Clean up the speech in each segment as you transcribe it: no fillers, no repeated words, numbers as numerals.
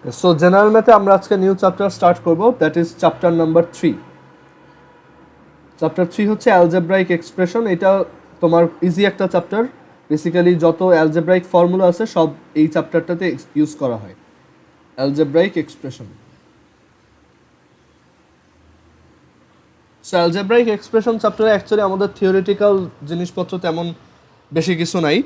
So general ম্যাথে আমরা আজকে নিউ চ্যাপ্টার স্টার্ট করব, that is chapter number 3। Chapter 3 হচ্ছে অ্যালজেব্রাইক এক্সপ্রেশন। এটা তোমার ইজি একটা চ্যাপ্টার। বেসিক্যালি যত অ্যালজেব্রাইক ফর্মুলা আছে সব এই চ্যাপ্টারটাতে ইউজ করা হয়, algebraic expression. So algebraic expression চ্যাপ্টারে অ্যাকচুয়ালি আমাদের থিওরিটিক্যাল জিনিসপত্র তেমন বেশি কিছু নাই।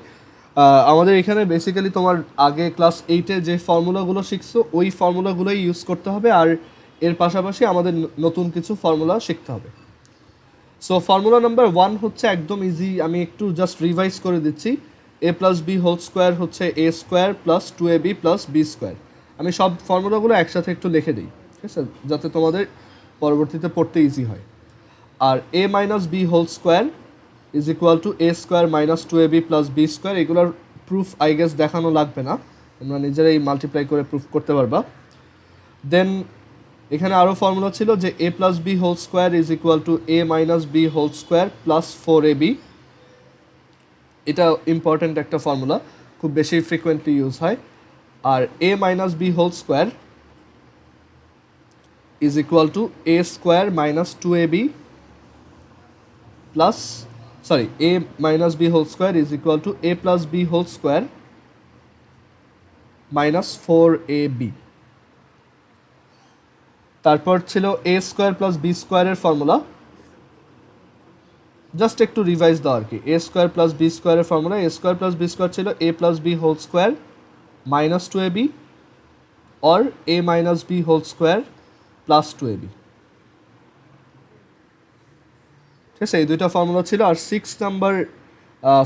আমাদের এখানে বেসিক্যালি তোমার আগে ক্লাস 8-এ যে ফর্মুলাগুলো শিখছো ওই ফর্মুলাগুলোই ইউজ করতে হবে, আর এর পাশাপাশি আমাদের নতুন কিছু ফর্মুলা শিখতে হবে। সো ফর্মুলা নাম্বার 1 হচ্ছে একদম ইজি, আমি একটু জাস্ট রিভাইজ করে দিচ্ছি। a plus B whole square হচ্ছে a square plus 2ab plus B square. আমি সব ফর্মুলাগুলো একসাথে একটু লিখে দিই, ঠিক আছে, যাতে তোমাদের পরবর্তীতে পড়তে ইজি হয়। আর a minus B whole square is equal to a square minus 2ab plus B square. এগুলোর প্রুফ আই গেস দেখানো লাগবে না, তোমরা নিজেরাই মাল্টিপ্লাই করে প্রুফ করতে পারবা। দেন এখানে আরও ফর্মুলা ছিল যে a plus B whole square is equal to a minus B whole square plus 4ab। এটা ইম্পর্ট্যান্ট একটা ফর্মুলা, খুব বেশি ফ্রিকোয়েন্টলি ইউজ হয়। আর a minus B whole square is equal to a square minus 2ab plus a minus B whole square is equal to a plus B whole square minus 4ab। তারপর ছিল a square plus B স্কোয়ারের formula, just একটু revise দাও আর কি। a square plus B স্কোয়ারের formula, a square plus B square ছিল a plus B whole square minus 2ab or a minus B whole square plus 2ab। ঠিক আছে, এই দুইটা ফর্মুলা ছিল। আর 6 নাম্বার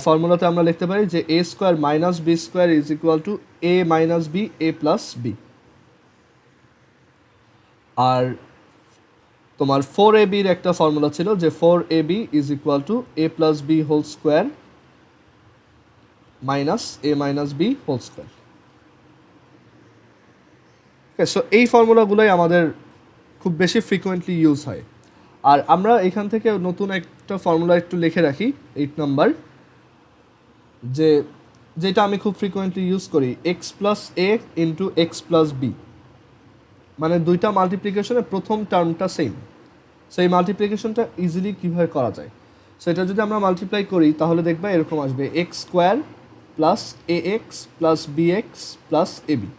ফর্মুলাতে আমরা লিখতে পারি যে a square minus B square is equal to a minus B a plus B. আর তোমার 4ab-র একটা ফর্মুলা ছিল যে 4ab is equal to a plus B whole square minus a minus B whole square. Okay, so এই ফর্মুলাগুলোই আমাদের খুব বেশি ফ্রিকোয়েন্টলি ইউজ হয়। আর আমরা এখান থেকে নতুন একটা ফর্মুলা একটু লিখে রাখি, 8 নাম্বার, যেটা আমি খুব ফ্রিকোয়েন্টলি ইউজ করি, এক্স প্লাস এ ইন্টু এক্স প্লাস বি। মানে দুইটা মাল্টিপ্লিকেশনের প্রথম টার্মটা সেম, সো এই মাল্টিপ্লিকেশনটা ইজিলি কীভাবে করা যায়। সো এটা যদি আমরা মাল্টিপ্লাই করি তাহলে দেখবা এরকম আসবে X square plus A X plus B X plus A B.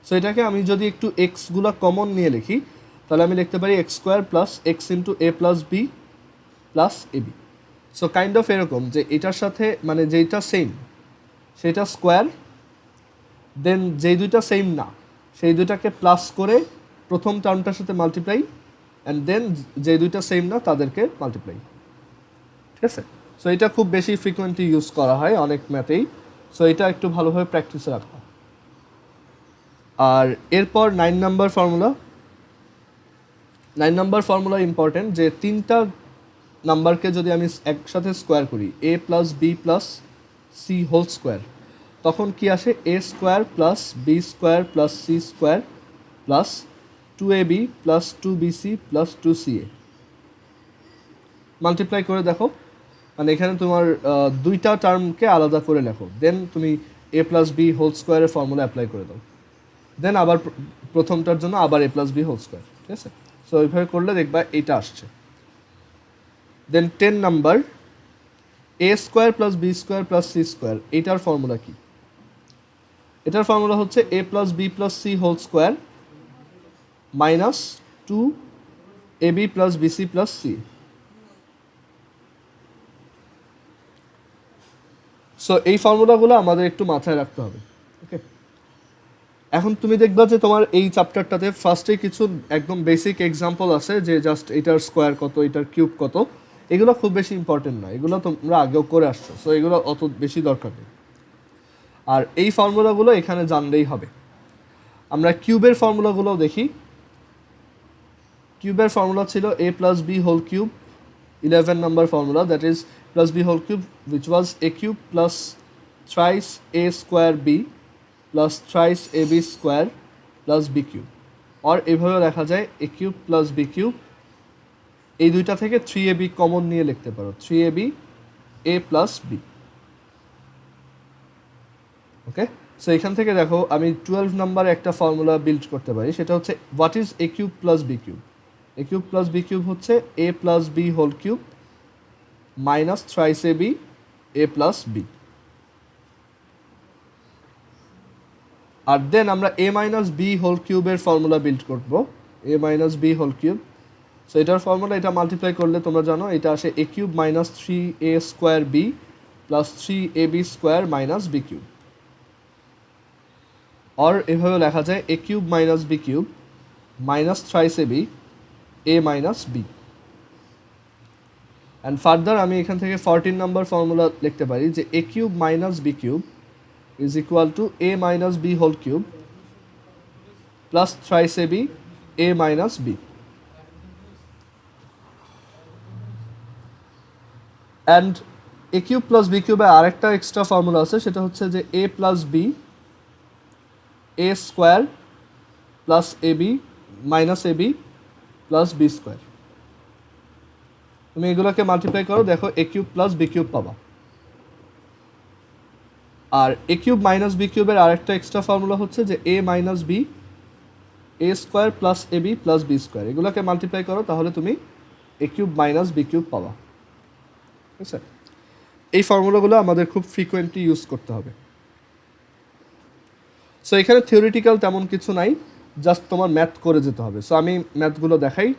So এটাকে আমি যদি একটু এক্সগুলো কমন নিয়ে লিখি তাহলে আমি লিখতে পারি x square plus X into A plus B plus A B. So kind of এরকম যে এটার সাথে মানে যেইটা সেম সেটা স্কোয়ার, দেন যেই দুইটা সেম না সেই দুইটাকে প্লাস করে প্রথম টার্মটার সাথে মাল্টিপ্লাই, অ্যান্ড দেন যে দুইটা সেম না তাদেরকে মাল্টিপ্লাই। ঠিক আছে, সো এটা খুব বেশি ফ্রিকোয়েন্টলি ইউজ করা হয় অনেক ম্যাথেই। সো এটা একটু ভালোভাবে প্র্যাকটিসে রাখা। আর এরপর 9 number formula. 9 number formula important, যে তিনটা নাম্বারকে যদি আমি একসাথে স্কোয়ার করি a plus B plus C whole square, তখন কি আসে a square plus B square plus C square plus 2ab plus 2bc plus 2ca। Multiply করে দেখো, মানে এখানে তোমার দুইটা টার্মকে আলাদা করে লেখো, দেন তুমি a প্লাস বি হোল স্কোয়ারের ফর্মুলা অ্যাপ্লাই করে দাও, দেন আবার প্রথমটার জন্য আবার a plus B whole square. ঠিক আছে, সো ওইভাবে করলে দেখবা এইটা আসছে। Then 10 number, a square plus B square plus C square, এইটার ফর্মুলা কি? এটার ফর্মুলা হচ্ছে a plus B plus C whole square minus 2ab plus BC plus C. So এই ফর্মুলাগুলো আমাদের একটু মাথায় রাখতে হবে। ওকে, এখন তুমি দেখবা যে তোমার এই চ্যাপ্টারটাতে ফার্স্টে কিছু একদম বেসিক এক্সাম্পল আছে, যে জাস্ট এটার স্কোয়ার কত, এটার কিউব কত। এগুলো খুব বেশি ইম্পর্টেন্ট না, এগুলো তোমরা আগেও করে আসছো, সো এগুলো অত বেশি দরকার নেই। আর এই ফর্মুলাগুলো এখানে জানলেই হবে। আমরা কিউবের ফর্মুলাগুলোও দেখি। কিউবের ফর্মুলা ছিল a plus B whole cube, 11 number formula, that is plus B whole cube which was a cube plus thrice a square b plus thrice ab square plus b cube, আর এভাবে লেখা যায় a cube plus b cube। এই দুইটা থেকে 3ab common নিয়ে লিখতে পারো, 3ab a plus b। Okay, so এখান থেকে দেখো আমি 12 নাম্বারে একটা ফর্মুলা বিল্ড করতে পারি, সেটা হচ্ছে what is A cube plus B cube. A cube plus B cube হচ্ছে এ plus B whole cube minus thrice A B A plus B. আর দেন আমরা এ মাইনাস বি হোল কিউবের ফর্মুলা বিল্ড করবো, A minus B whole cube. So এটার formula, এটা multiply করলে তোমরা জানো এটা আসে এ cube minus 3a square B plus 3ab square minus B cube. আর এভাবে লেখা যায় a cube minus B cube minus thrice A B A minus b. And further আমি এখান থেকে 14 নাম্বার ফর্মুলা লিখতে পারি যে a cube minus B cube is equal to a minus B whole cube plus thrice A B A minus b. And a cube plus b কিউবে আরেকটা extra formula আছে, সেটা হচ্ছে যে a plus b a square plus A b minus A B plus B square. তুমি এগুলোকে multiply করো, দেখো এ কিউব প্লাস বি কিউব পাবা। আর এ কিউব মাইনাস বি কিউবের আরেকটা এক্সট্রা ফর্মুলা হচ্ছে যে এ minus B a square plus A B plus B square. এগুলোকে মাল্টিপ্লাই করো, তাহলে তুমি এ কিউব মাইনাস বি কিউব পাবা। ঠিক আছে, এই ফর্মুলাগুলো আমাদের খুব ফ্রিকোয়েন্টলি ইউজ করতে হবে। সো এখানে থিওরিটিক্যাল তেমন কিছু নাই, জাস্ট তোমার ম্যাথ করে যেতে হবে। সো আমি ম্যাথগুলো দেখাই,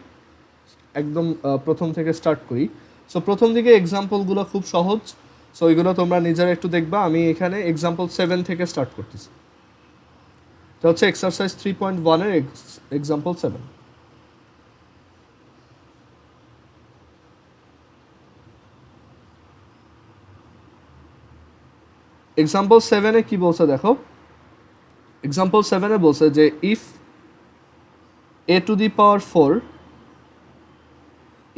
একদম প্রথম থেকে স্টার্ট করি। সো প্রথম দিকে এক্সাম্পলগুলো খুব সহজ, সো ওইগুলো তোমরা নিজেরা একটু দেখবা। আমি এখানে এক্সাম্পল 7 থেকে স্টার্ট করতেছি। এটা হচ্ছে এক্সারসাইজ 3.1 এর এক্সাম্পল 7। এক্সাম্পল 7-এ কি বলছে দেখো, এক্সাম্পল 7-এ বলছে যে if a to the power 4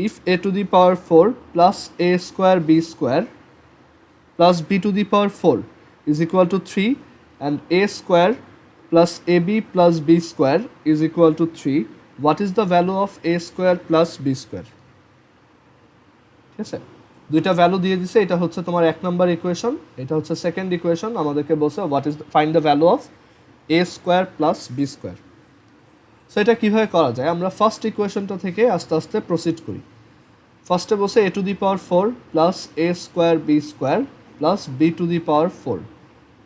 if a to the power 4 plus a square b square plus b to the power 4 is equal to 3 and a square plus ab plus b square is equal to 3, what is the value of a square plus b square? ঠিক আছে, দুইটা value দিয়ে দিছে। এটা হচ্ছে তোমার 1 নম্বর equation, এটা হচ্ছে সেকেন্ড ইকুয়েশন। আমাদেরকে বলছে what is find the value of A square plus B square. So এটা কীভাবে করা যায়, আমরা ফার্স্ট ইকুয়েশনটা থেকে আস্তে আস্তে প্রসিড করি। ফার্স্টে বসে a to the power 4 plus a square b square plus b to the power 4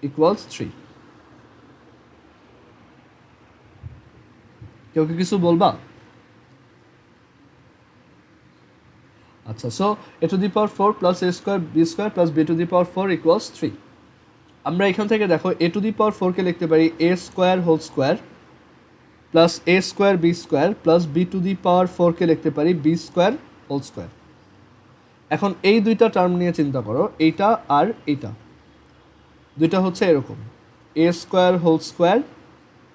equals 3। কেউ কি কিছু বলবা? আচ্ছা, so a to the power 4 plus a square b square plus b to the power 4 equals 3। আমরা এখান থেকে দেখো এ to the power 4কে লিখতে পারি a square whole square plus a square b square plus b to the power 4কে লিখতে পারি বি স্কোয়ার হোল স্কোয়ার। এখন এই দুইটা টার্ম নিয়ে চিন্তা করো, এইটা আর এইটা, দুইটা হচ্ছে এরকম a square whole square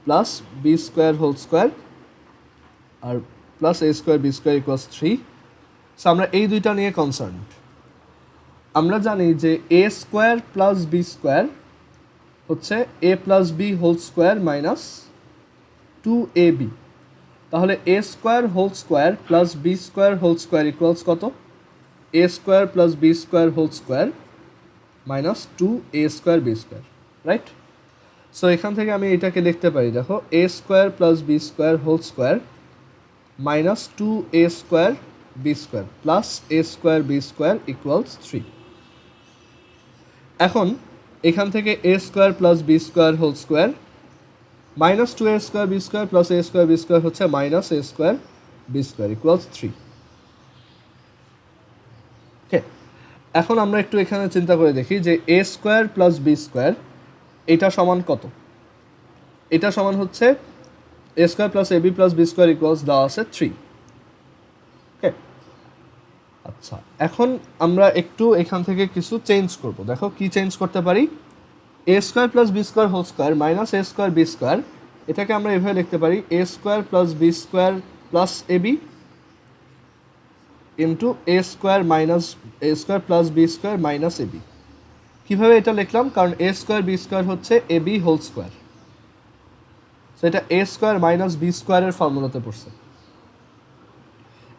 plus B square whole square আর plus a square b square equals 3। So আমরা এই দুইটা নিয়ে কনসার্ন। আমরা জানি যে a square plus B square হচ্ছে এ plus B whole square minus 2ab। তাহলে a square whole square plus B square whole square equals কত? A square plus B square whole square minus 2a square b square, right? So এখান থেকে আমি এটাকে লিখতে পারি, দেখো a square plus B square whole square minus 2a square b square plus a square b square equals 3। এখন এখান থেকে a square plus B square whole square minus 2a square b square plus a square b square হচ্ছে minus a square b square equals 3। Okay, এখন আমরা একটু এখানে চিন্তা করে দেখি যে a square plus B square এটা সমান কত? এটা সমান হচ্ছে a square plus A B plus B square equals দেওয়া আছে 3। ওকে, আচ্ছা, এখন আমরা একটু এখান থেকে কিছু চেঞ্জ করব। দেখো কি চেঞ্জ করতে পারি, a square plus B square whole square minus a square b square, এটাকে আমরা এভাবে লিখতে পারি a square plus B square plus A b into A square minus a square plus B square minus A b. কীভাবে এটা লিখলাম, কারণ a square b square হচ্ছে a b whole square, so এটা এ স্কোয়ার মাইনাস বি স্কোয়ারের ফর্মুলাতে পড়ছে।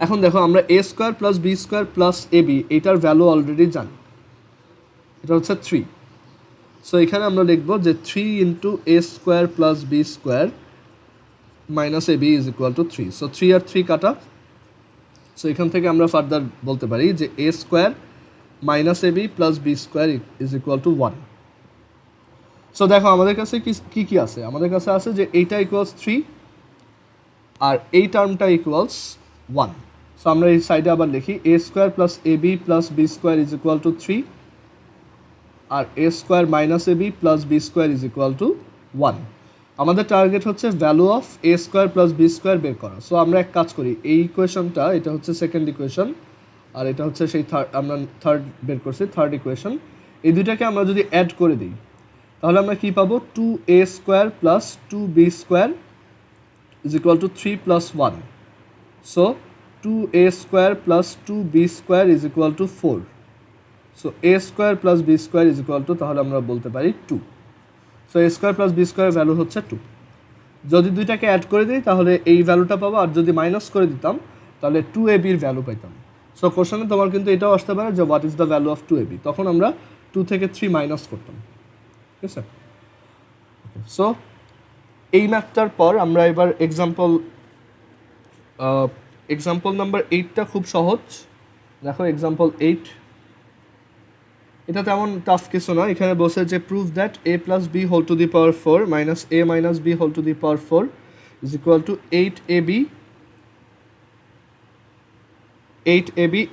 এখন দেখো আমরা a square plus B square plus A b এইটার ভ্যালু অলরেডি জানি, এটা হচ্ছে 3। সো এখানে আমরা লিখব যে 3 into A square plus B square minus A B is equal to 3। So 3 আর 3 কাটা। সো এখান থেকে আমরা ফার্দার বলতে পারি যে a square minus A B plus B square is equal to 1। So দেখো আমাদের কাছে কি কি আছে, আমাদের কাছে আছে যে এইটা ইকুয়ালস 3 আর এই টার্মটা ইকুয়ালস 1। সো আমরা এই সাইডে আবার লিখি a square plus A B plus B square is equal to 3 আর a square minus A B plus B square is equal to 1। আমাদের টার্গেট হচ্ছে value of A square plus B square বের করা। সো আমরা এক কাজ করি, এই ইকুয়েশনটা এটা হচ্ছে সেকেন্ড ইকুয়েশন আর এটা হচ্ছে সেই আমরা থার্ড বের করছি থার্ড ইকুয়েশন। এই দুইটাকে আমরা যদি অ্যাড করে দিই তাহলে আমরা কী পাবো, 2a square plus 2b square is equal to 3 plus 1। So 2a square plus 2b square is equal to 4। So a square plus b square is equal two তাহলে আমরা বলতে পারি 2। So a square plus b square value হচ্ছে 2। যদি দুইটাকে add করে দিই তাহলে এই ভ্যালুটা পাবো, আর যদি মাইনাস করে দিতাম তাহলে 2ab-র ভ্যালু পাইতাম। সো কোশ্চেনে তোমার কিন্তু এটাও আসতে পারে যে what is the value of 2ab, তখন আমরা 2 থেকে 3 মাইনাস করতাম। ঠিক আছে? সো এই ম্যাথটার পর আমরা এবার এক্সাম্পল নাম্বার 8টা খুব সহজ। দেখো এক্সাম্পল 8, এটা তেমন টাফ কিছু না। এখানে বসে যে prove that a plus B whole to the power 4 minus a minus B whole to the power 4 is equal to 8ab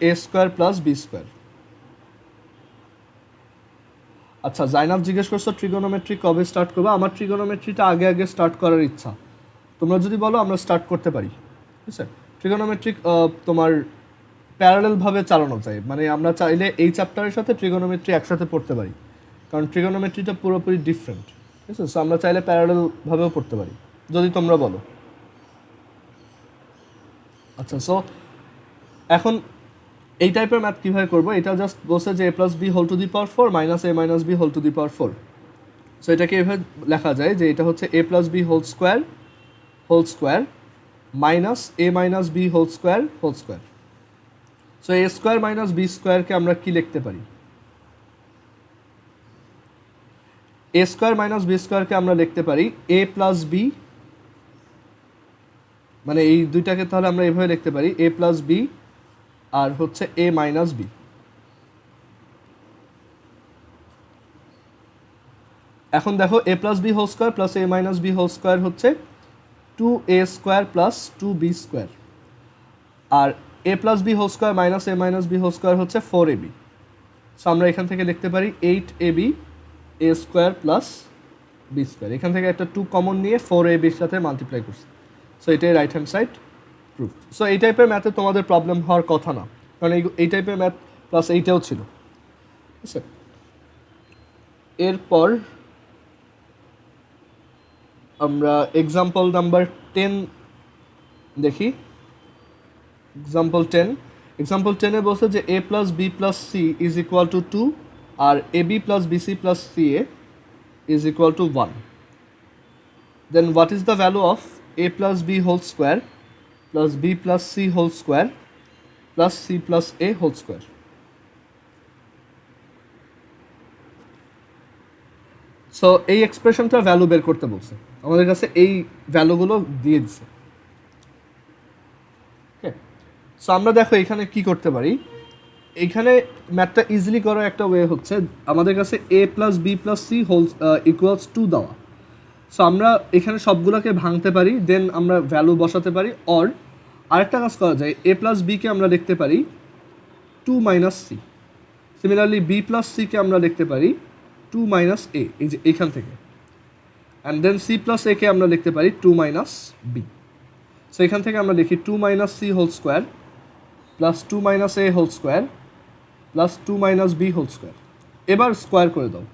a square plus B square. আচ্ছা, জাইনাব জিজ্ঞেস করছো ট্রিগোনোমেট্রি কবে স্টার্ট করবো। আমার ট্রিগোনোমেট্রিটা আগে স্টার্ট করার ইচ্ছা, তোমরা যদি বলো আমরা স্টার্ট করতে পারি। ঠিক আছে? ট্রিগোনোমেট্রিক তোমার প্যারালেলভাবে চালানো যায়, মানে আমরা চাইলে এই চ্যাপ্টারের সাথে ট্রিগোনোমেট্রি একসাথে পড়তে পারি, কারণ ট্রিগোনোমেট্রিটা পুরোপুরি ডিফারেন্ট। ঠিক আছে? সো আমরা চাইলে প্যারালেলভাবেও পড়তে পারি যদি তোমরা বলো। আচ্ছা, সো এখন এই টাইপের ম্যাথ কীভাবে করবো, এটা জাস্ট বলছে যে a plus B whole to the power 4 minus a minus B whole to the power 4। So এটাকে এভাবে লেখা যায় যে এটা হচ্ছে a plus B whole square minus a minus B whole square. So a square minus b স্কোয়ারকে আমরা কি লিখতে পারি, a স্কোয়ার মাইনাস বি স্কোয়ারকে আমরা লিখতে পারি a প্লাস বি, মানে এই দুইটাকে তাহলে আমরা এভাবে লিখতে পারি a প্লাস বি আর হচ্ছে a মাইনাস বি। এখন দেখো a plus B whole square plus a minus B whole square হচ্ছে 2a square plus 2b square, আর a plus B whole square minus a minus B whole square হচ্ছে 4ab। So আমরা এখান থেকে লিখতে পারি 8ab a square plus B square. এখান থেকে একটা 2 কমন নিয়ে 4ab-র সাথে মাল্টিপ্লাই করছি। সো এটাই right hand side proof. So এই টাইপের ম্যাথে তোমাদের প্রবলেম হওয়ার কথা না, কারণ এই টাইপের ম্যাথ ক্লাস 8-এও ছিল। ঠিক আছে? এরপর আমরা এক্সাম্পল নাম্বার 10 দেখি। এক্সাম্পল 10-এ বলছে যে a plus B plus C is equal to 2 আর ab plus BC plus CA is equal to 1। Then what is the value of a plus B whole square plus B plus C whole square plus C plus A whole square. So এই এক্সপ্রেশনটা value বের করতে বলছে, আমাদের কাছে এই ভ্যালুগুলো দিয়ে দিচ্ছে। ওকে, সো আমরা দেখো এখানে কি করতে পারি। এখানে ম্যাথটা ইজিলি করার একটা ওয়ে হচ্ছে আমাদের কাছে a plus B plus C whole equals 2 দেওয়া। সো আমরা এখানে সবগুলোকে ভাঙতে পারি, দেন আমরা ভ্যালু বসাতে পারি। অর আরেকটা কাজ করা যায়, a প্লাস বিকে আমরা লিখতে পারি 2 minus c. Similarly b plus সিকে আমরা লিখতে পারি 2 মাইনাস এ, এই যে এইখান থেকে। অ্যান্ড দেন সি প্লাস একে আমরা লিখতে পারি 2 মাইনাস বি। সো এখান থেকে আমরা লিখি 2 minus c whole square plus 2 minus a whole square plus 2 minus B whole square. এবার স্কোয়ার করে দাও।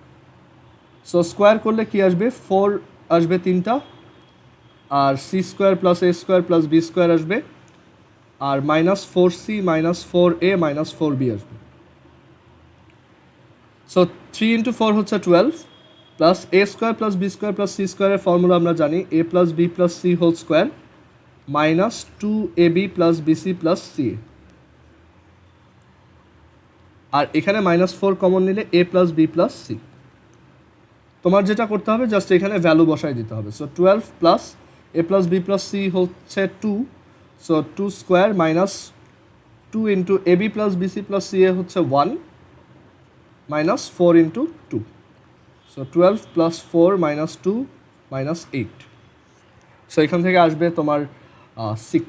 সো স্কোয়ার করলে কি আসবে, 4 আসবে 3টা, আর C square plus a square plus B square আসবে, আর minus 4c minus 4a minus 4b আসবে। সো 3 ইন্টু 4 হচ্ছে 12 plus a square plus B square plus C স্কোয়ারের ফর্মুলা আমরা জানি, a plus B plus C whole square minus 2ab plus BC plus c. আর এখানে -4 common নিলে a plus B plus c. তোমার যেটা করতে হবে জাস্ট এখানে ভ্যালু বসাই দিতে হবে। So 12 plus a plus B plus c হচ্ছে 2, so 2 square minus 2 into a B plus BC plus c a হচ্ছে 1 minus 4 into 2, so 12 plus 4 minus 2 minus 8। So এখান থেকে আসবে তোমার 6,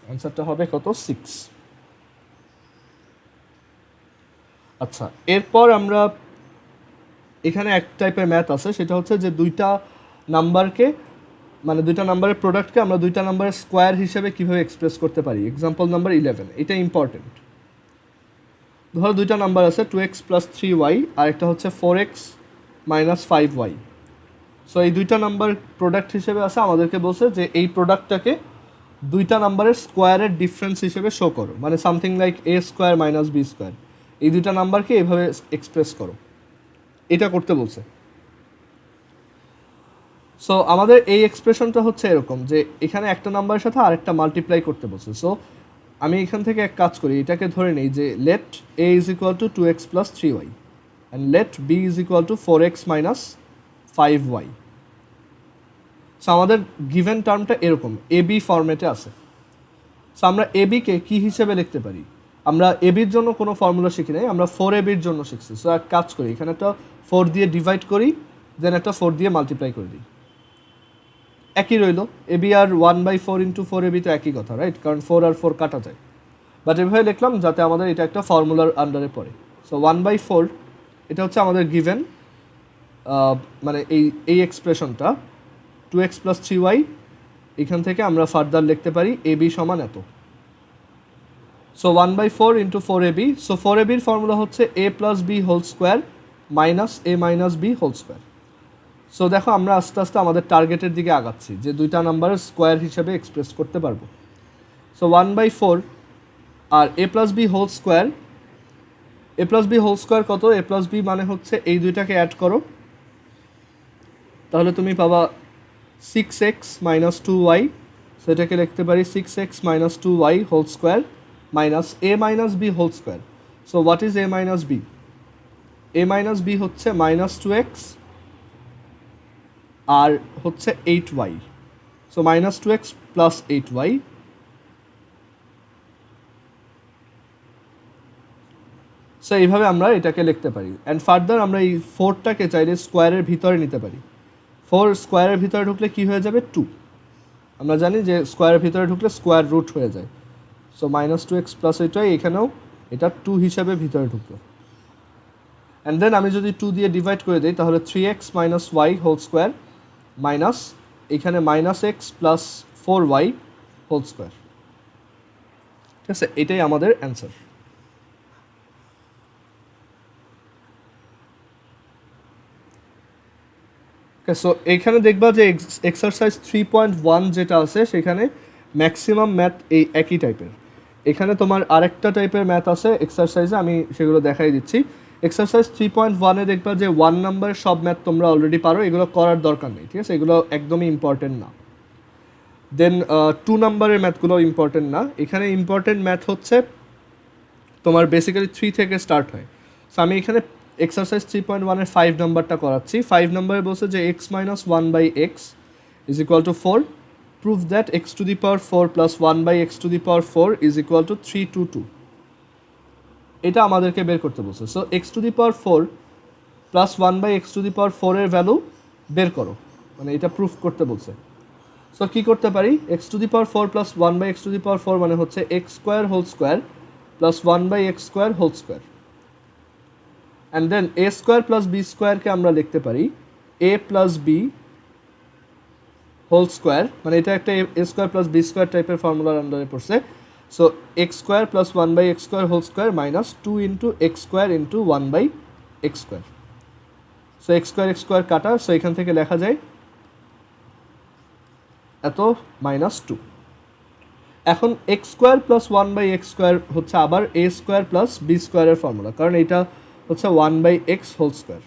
অ্যান্সারটা হবে কত 6। আচ্ছা, এরপর আমরা এখানে এক টাইপের ম্যাথ আছে, সেটা হচ্ছে যে দুইটা নাম্বারকে মানে দুইটা নাম্বারের প্রোডাক্টকে আমরা দুইটা নাম্বারের স্কোয়ার হিসেবে কীভাবে এক্সপ্রেস করতে পারি। এক্সাম্পল নাম্বার 11, এটা ইম্পর্টেন্ট। ধরো দুইটা নাম্বার আছে 2x প্লাস 3y আর একটা হচ্ছে 4x মাইনাস 5y। সো এই দুইটা নাম্বার প্রোডাক্ট হিসেবে আছে, আমাদেরকে বলছে যে এই প্রোডাক্টটাকে দুইটা নাম্বারের স্কোয়ারের ডিফারেন্স হিসেবে শো করো, মানে something like A square minus B square. এই দুইটা নাম্বারকে এইভাবে এক্সপ্রেস করো, এটা করতে বলছে। সো আমাদের এই এক্সপ্রেশনটা হচ্ছে এরকম যে এখানে একটা নাম্বারের সাথে আরেকটা মাল্টিপ্লাই করতে বলছে। সো আমি এখান থেকে এক কাজ করি, এটাকে ধরে নিই যে let A is equal to 2x plus 3y and let B is equal to 4x minus 5y। So আমাদের গিভেন টার্মটা এরকম এ বি ফরম্যাটে আছে। সো আমরা এ বিকে কী হিসেবে লিখতে পারি? আমরা এ বির জন্য কোনো ফর্মুলা শিখি নাই, আমরা 4ab এর জন্য শিখছি। সো এক কাজ করি, এখানে একটা 4 দিয়ে ডিভাইড করি, দেন একটা 4 দিয়ে মাল্টিপ্লাই করে দিই, একই রইল। A B R 1/4 into 4ab তো একই কথা, রাইট? কারণ 4 আর 4 কাটা যায়। বাট এভাবে লিখলাম যাতে আমাদের এটা একটা ফর্মুলার আন্ডারে পড়ে। সো 1/4 এটা হচ্ছে আমাদের গিভেন, মানে এই এক্সপ্রেশনটা 2x প্লাস 3y। এখান থেকে আমরা ফার্দার লিখতে পারি এ বি সমান এত। So 1/4 into 4ab। So 4ab এর ফর্মুলা হচ্ছে a plus B whole square minus A minus B whole square. So দেখো আমরা আস্তে আস্তে আমাদের টার্গেটের দিকে আগাচ্ছি, যে দুইটা নাম্বারের স্কোয়ার হিসেবে এক্সপ্রেস করতে পারবো। সো 1/4 আর এ প্লাস বি হোল স্কোয়ার, এ প্লাস বি হোল স্কোয়ার কত? এ প্লাস বি মানে হচ্ছে এই দুইটাকে অ্যাড করো, তাহলে তুমি পাবা 6x মাইনাস 2y। সেটাকে লিখতে পারি 6x minus 2y whole square minus A minus B whole square. So what is A minus B? A minus B হচ্ছে মাইনাস 2x আর হচ্ছে 8y। So minus 2x plus 8y। So এইভাবে আমরা এটাকে লিখতে পারি। অ্যান্ড ফার্দার আমরা এই 4টাকে চাইলে স্কোয়ারের ভিতরে নিতে পারি। 4 স্কোয়ারের ভিতরে ঢুকলে কী হয়ে যাবে? 2। আমরা জানি যে স্কোয়ারের ভিতরে ঢুকলে স্কোয়ার রুট হয়ে যায়। So minus 2x plus 8y, এখানেও এটা 2 হিসাবে ভিতরে ঢুকলো। অ্যান্ড দেন আমি যদি 2 দিয়ে ডিভাইড করে দিই, তাহলে 3x minus y whole square minus এখানে minus x plus 4y whole square. ঠিক আছে, এটাই আমাদের অ্যান্সার। সো এইখানে দেখবা যে এক্সারসাইজ 3.1 যেটা আছে সেখানে ম্যাক্সিমাম ম্যাথ এই একই টাইপের। এখানে তোমার আরেকটা টাইপের ম্যাথ আছে এক্সারসাইজে, আমি সেগুলো দেখাই দিচ্ছি। এক্সারসাইজ 3.1-এ দেখবা যে 1 নাম্বারের সব ম্যাথ তোমরা অলরেডি পারো, এগুলো করার দরকার নেই। ঠিক আছে, এগুলো একদমই ইম্পর্টেন্ট না। দেন 2 নাম্বারের ম্যাথগুলো ইম্পর্টেন্ট না। এখানে ইম্পর্টেন্ট ম্যাথ হচ্ছে তোমার বেসিক্যালি 3 থেকে স্টার্ট হয়। সো আমি এখানে এক্সারসাইজ 3.1-এর 5 নাম্বারটা করাচ্ছি। 5 নাম্বারে বলছে যে x minus 1/x is equal to 4, prove that x to the power 4 plus 1/x to the power 4 is equal to 322। এটা আমাদেরকে বের করতে বলছে। So x to the power 4 plus 1/x to the power 4 এর ভ্যালু বের করো, মানে এটা প্রুফ করতে বলছে। সো কী করতে পারি? x to the power 4 plus 1/x to the power 4 মানে হচ্ছে x square whole square plus 1/x square whole square. And then a square plus b স্কোয়ারকে আমরা লিখতে পারি a plus B whole square, মানে এটা একটা a square plus B square টাইপের ফর্মুলার আন্ডারে পড়ছে। So x square plus 1/x square whole square minus 2 into x square into 1/x square. So x square কাটা, সো এখান থেকে লেখা যায় এত মাইনাস 2। এখন x square plus 1/x square হচ্ছে আবার এ স্কোয়ার প্লাস বি স্কোয়ারের ফর্মুলা, কারণ এটা হচ্ছে 1/x হোল স্কোয়ার।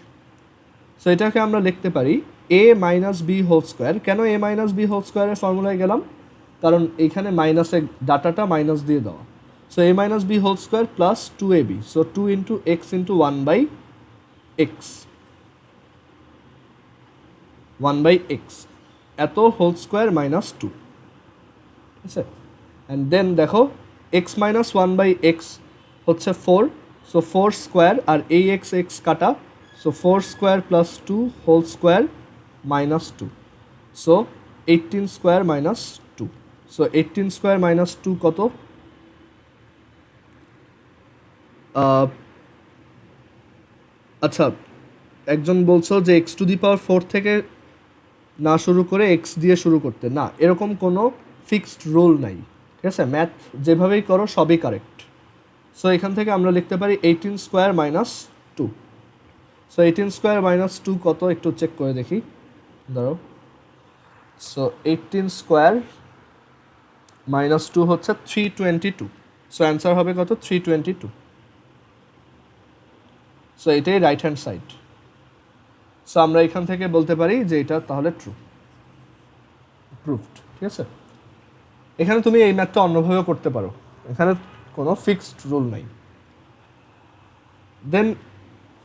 সো এটাকে আমরা লিখতে পারি এ মাইনাস বি হোল স্কোয়ার। কেন এ মাইনাস বি হোল স্কোয়ারের ফর্মুলায় গেলাম? কারণ এইখানে মাইনাসের ডাটাটা মাইনাস দিয়ে দেওয়া। So a minus B whole square plus 2ab, so 2 into x into 1/x। 1/x এত হোল স্কোয়ার মাইনাস 2, ঠিক আছে। অ্যান্ড দেন দেখো x মাইনাস 1/x হচ্ছে 4, সো 4 স্কোয়ার, আর এই x কাটা, so 4 square plus 2 whole square minus 2, so 18 square minus 2, so 18 square minus 2 কত? আচ্ছা, একজন বলছো যে x⁴ থেকে না শুরু করে x দিয়ে শুরু করতে, না, এরকম কোনো ফিক্সড রুল নাই, ঠিক আছে। ম্যাথ যেভাবেই করো সবই কারেক্ট। সো এখান থেকে আমরা লিখতে পারি 18 square minus 2, so 18 square minus 2 কত একটু চেক করে দেখি, ধরো। সো 18 স্কোয়ার মাইনাস 2 হচ্ছে 322, সো অ্যান্সার হবে কত? 322। সো এটাই রাইট হ্যান্ড সাইড। সো আমরা এখান থেকে বলতে পারি যে এটা তাহলে ট্রু, প্রুভড, ঠিক আছে। এখানে তুমি এই ম্যাথটা অন্যভাবেও করতে পারো, এখানে কোনো ফিক্সড রুল নাই। দেন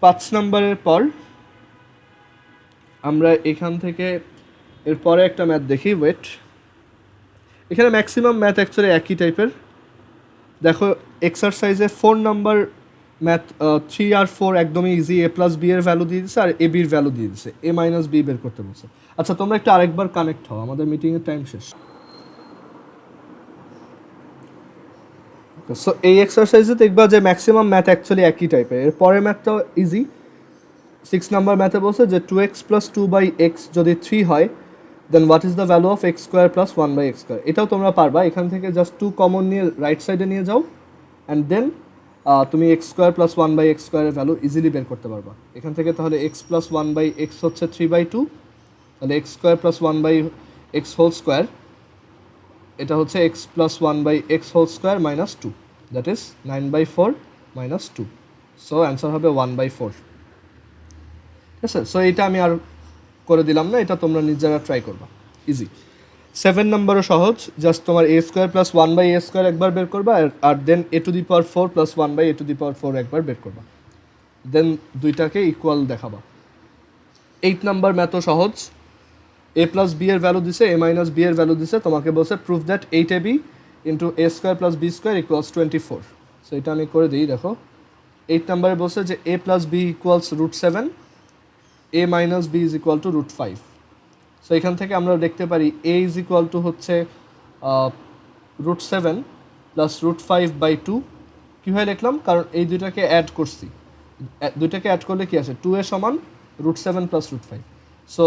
5 নম্বরের পর আমরা এখান থেকে এরপরে একটা ম্যাথ দেখি, ওয়েট। এখানে ম্যাক্সিমাম ম্যাথ অ্যাকচুয়ালি একই টাইপের। দেখো এক্সারসাইজে 4 নাম্বার ম্যাথ 3 আর 4 একদমই ইজি, a+b এর ভ্যালু দিয়ে দিচ্ছে আর ab এর ভ্যালু দিয়ে দিচ্ছে, a-b বের করতে বলছে। আচ্ছা, তোমরা একটু আরেকবার কানেক্ট হও, আমাদের মিটিংয়ের টাইম শেষ। সো এই এক্সারসাইজে দেখবা যে ম্যাক্সিমাম ম্যাথ অ্যাকচুয়ালি একই টাইপের। এর পরের ম্যাথটাও ইজি। 6 নাম্বার ম্যাথে বলছে যে 2x প্লাস 2/x যদি 3 হয়, then what is the value of x square plus 1/x square. এটাও তোমরা পারবা, এখান থেকে জাস্ট 2 কমন নিয়ে রাইট সাইডে নিয়ে যাও, অ্যান্ড দেন তুমি x স্কোয়ার প্লাস 1/x স্কোয়ারের ভ্যালু ইজিলি বের করতে পারবা এখান থেকে। তাহলে x প্লাস 1/x হচ্ছে 3/2, তাহলে x square plus 1/x whole square, এটা হচ্ছে x plus 1/x whole square minus 2, that is 9/4 minus 2, so answer হবে 1/4, ঠিক আছে। সো এটা আমি আর করে দিলাম না, এটা তোমরা নিজেরা ট্রাই করবা, ইজি। 7 নম্বরও সহজ, জাস্ট তোমার a square plus 1/a square একবার বের করবা, আর দেন a⁴ প্লাস 1/a⁴ একবার বের করবা, দেন দুইটাকে ইকুয়াল দেখাবা। 8 নাম্বার ম্যাথও সহজ, a প্লাস b এর ভ্যালু দিছে, a মাইনাস b এর ভ্যালু দিছে, তোমাকে বলছে prove that 8ab into a square plus b square equals 24। So এটা আমি করে দিই, দেখো 8 নাম্বারে বলছে যে a plus b equals √7, a minus b is equal to √5। So এখান থেকে আমরা দেখতে পারি a ইজ ইকুয়াল টু হচ্ছে √7 প্লাস √5/2। কীভাবে লিখলাম? কারণ এই দুইটাকে অ্যাড করছি, দুইটাকে অ্যাড করলে কি আসে? 2a সমান √7 প্লাস √5। সো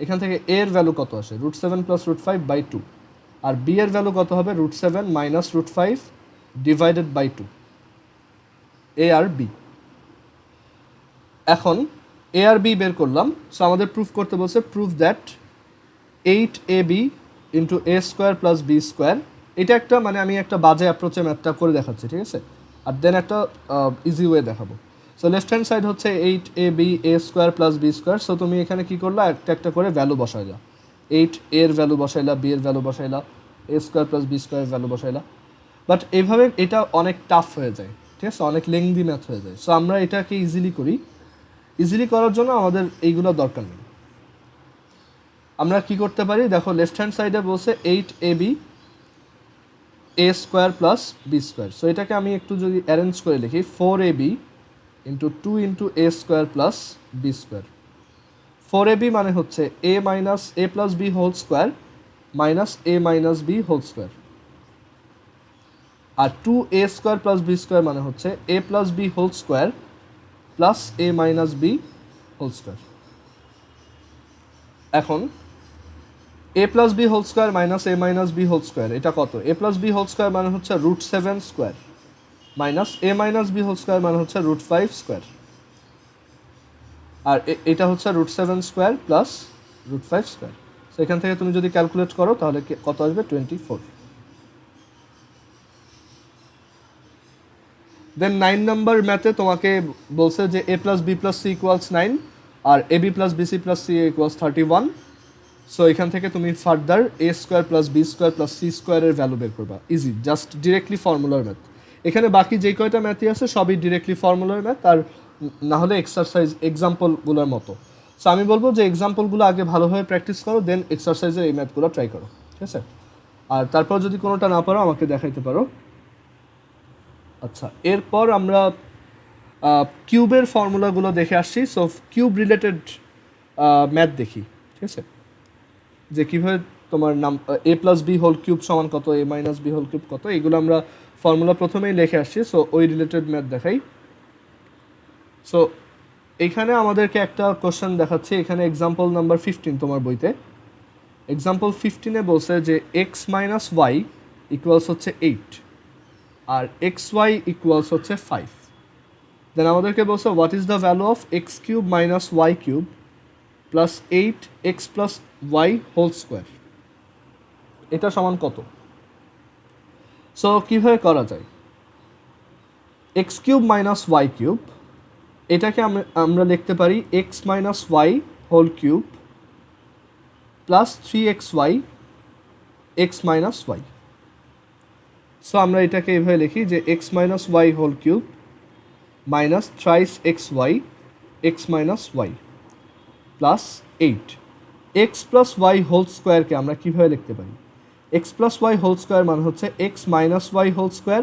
এখান থেকে a এর ভ্যালু কত আসে? √7 প্লাস √5/2, আর b এর ভ্যালু কত হবে? √7 মাইনাস √5 ডিভাইডেড বাই 2, a আর b। এখন a আর b বের করলাম, সো আমাদের প্রুফ করতে বলছে proof that 8ab into a square plus b square. এটা একটা মানে আমি একটা বাজে অ্যাপ্রোচে ম্যাথটা করে দেখাচ্ছি, ঠিক আছে, আর দেন একটা ইজি ওয়ে দেখাবো। সো লেফট হ্যান্ড সাইড হচ্ছে 8ab a square plus b square. So তুমি এখানে কী করলা? একটা একটা করে ভ্যালু বসাইলা, 8 এর ভ্যালু বসাইলা, b এর ভ্যালু বসাইলা, a স্কোয়ার প্লাস b স্কোয়ারের ভ্যালু বসাইলা। বাট এইভাবে এটা অনেক টাফ হয়ে যায়, ঠিক আছে, অনেক লেংদি ম্যাথ হয়ে যায়। সো আমরা এটাকে ইজিলি করি, ইজিলি করার জন্য আমাদের এইগুলো দরকার নেই। আমরা কি করতে পারি? দেখো লেফট হ্যান্ড সাইডে বলছে 8ab a square plus b square. So এটাকে আমি একটু যদি অ্যারেঞ্জ করে লিখি, 4ab into 2 into a square plus b square. 4ab মানে হচ্ছে a minus a plus b whole square minus a minus b whole square, আর 2a square plus b square মানে হচ্ছে a plus b whole square plus a minus b whole square. এখন a plus B whole square minus a minus b whole square, এটা কত? a plus b whole square মানে হচ্ছে √7 square minus a minus b whole square মানে হচ্ছে √5 square, আর এটা হচ্ছে √7 square plus √5 square. So এখান থেকে তুমি যদি ক্যালকুলেট করো তাহলে কত আসবে? 24। দেন 9 নাম্বার ম্যাথে তোমাকে বলছে যে a plus B plus C equals 9 আর A B plus BC plus C equals 31। So এখান থেকে তুমি further a square plus B square plus C স্কোয়ারের ভ্যালু বের করবা, ইজি, জাস্ট ডিরেক্টলি ফর্মুলার ম্যাথ। এখানে বাকি যেই কয়টা ম্যাথই আছে সবই ডিরেক্টলি ফর্মুলার ম্যাথ, আর না হলে এক্সারসাইজ এক্সাম্পলগুলোর মতো। সো আমি বলবো যে এক্সাম্পলগুলো আগে ভালোভাবে প্র্যাকটিস করো, দেন এক্সারসাইজের এই ম্যাথগুলো ট্রাই করো, ঠিক আছে? আর তারপর যদি কোনোটা না পারো আমাকে দেখাইতে পারো। আচ্ছা, এরপর আমরা কিউবের ফর্মুলাগুলো দেখে আসছি। সো কিউব রিলেটেড ম্যাথ দেখি, ঠিক আছে? যে কীভাবে তোমার নাম এ প্লাস বি হোল কিউব সমান কত, এ মাইনাস বি হোল কিউব কত, এগুলো আমরা ফর্মুলা প্রথমেই লিখে আসছি। সো ওই রিলেটেড ম্যাথ দেখাই। সো এইখানে আমাদেরকে একটা কোশ্চেন দেখাচ্ছে, এখানে এক্সাম্পল নাম্বার 15 তোমার বইতে। এক্সাম্পল 15-এ বলছে যে এক্স মাইনাস ওয়াই ইকুয়ালস হচ্ছে 8 আর এক্স ওয়াই ইকুয়ালস হচ্ছে 5। দেন আমাদেরকে বলছে what is the value of X cube minus Y cube plus 8x plus Y whole square, এটা সমান কত? সো কীভাবে করা যায়? X cube minus Y cube, এটাকে আমরা লিখতে পারি X minus Y whole cube plus 3xy X minus Y. So আমরা এটাকে এভাবে লিখি যে X minus Y whole cube minus thrice x Y x minus Y plus 8 X plus Y whole স্কোয়ারকে আমরা কীভাবে লিখতে পারি? X plus Y whole square মানে হচ্ছে x minus Y whole square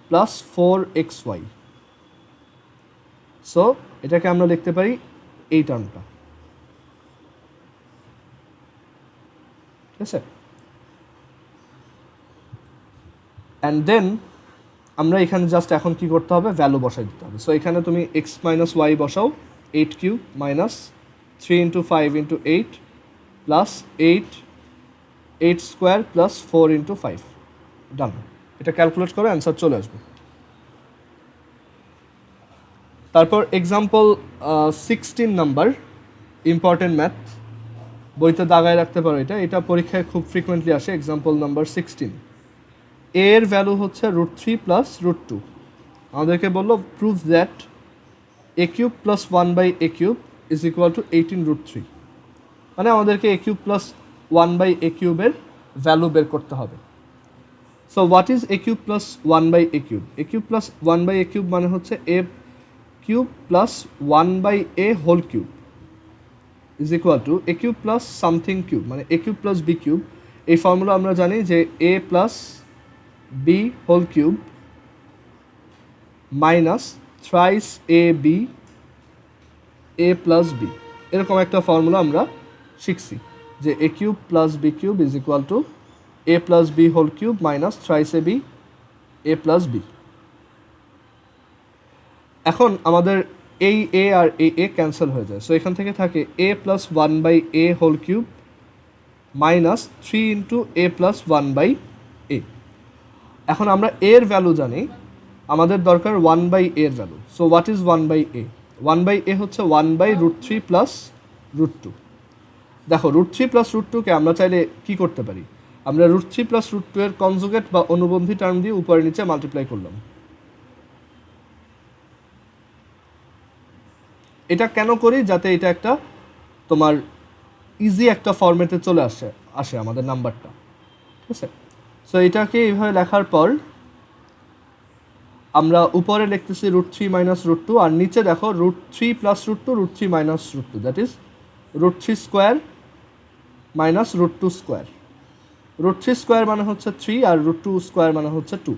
plus 4xy। So এটাকে আমরা লিখতে পারি এই টার্মটা, ঠিক আছে? অ্যান্ড দেন আমরা এখানে জাস্ট এখন কি করতে হবে, ভ্যালু বসাই দিতে হবে। সো এখানে তুমি এক্স মাইনাস ওয়াই বসাও, 8 cube minus 3 into 5 into 8 plus 8 square plus 4 into 5, ডান। এটা ক্যালকুলেট করে অ্যান্সার চলে আসবে। তারপর এক্সাম্পল 16 নাম্বার, ইম্পর্টেন্ট ম্যাথ, বইতে দাগায় রাখতে পারো। এটা পরীক্ষায় খুব ফ্রিকুয়েন্টলি আসে। এক্সাম্পল নাম্বার 16, এর ভ্যালু হচ্ছে √3 প্লাস √2। আমাদেরকে বললো prove that a cube plus 1/a cube is equal two 18√3। মানে আমাদেরকে এ কিউব প্লাস 1/a কিউবের ভ্যালু বের করতে হবে। So what is A cube plus 1/a cube? A cube plus 1/a cube মানে হচ্ছে a cube plus 1/a whole cube is equal to a cube plus something cube, মানে a cube plus B cube. এই formula আমরা জানি যে a plus B whole cube minus thrice A B A plus b, এরকম একটা formula আমরা শিখছি যে a cube plus B cube is equal to A plus B whole cube minus thrice A B A plus b. এখন আমাদের এই এ আর এ cancel হয়ে যায়। সো এখান থেকে থাকে a plus 1/a whole cube minus 3 into A plus 1/a। এখন আমরা এর ভ্যালু জানি, আমাদের দরকার 1/a এর value. So what is 1/a? 1/a হচ্ছে 1/√3 প্লাস √2। দেখো √3 প্লাস √2কে আমরা চাইলে কি করতে পারি? আমরা √3 প্লাস √2 এর কনজুগেট বা অনুবন্ধী টার্ম দিয়ে উপরে নিচে মাল্টিপ্লাই করলাম। এটা কেন করি? যাতে এটা একটা তোমার ইজি একটা ফরম্যাটে চলে আসে আমাদের নাম্বারটা, ঠিক আছে? সো এটাকে এইভাবে লেখার পর আমরা উপরে লিখতেছি √3 মাইনাস √2, আর নিচে দেখো √3 plus √2 √3 minus √2, that is √3 square minus √2 square. √3 square মানে হচ্ছে 3 আর √2 স্কোয়ার মানে হচ্ছে 2।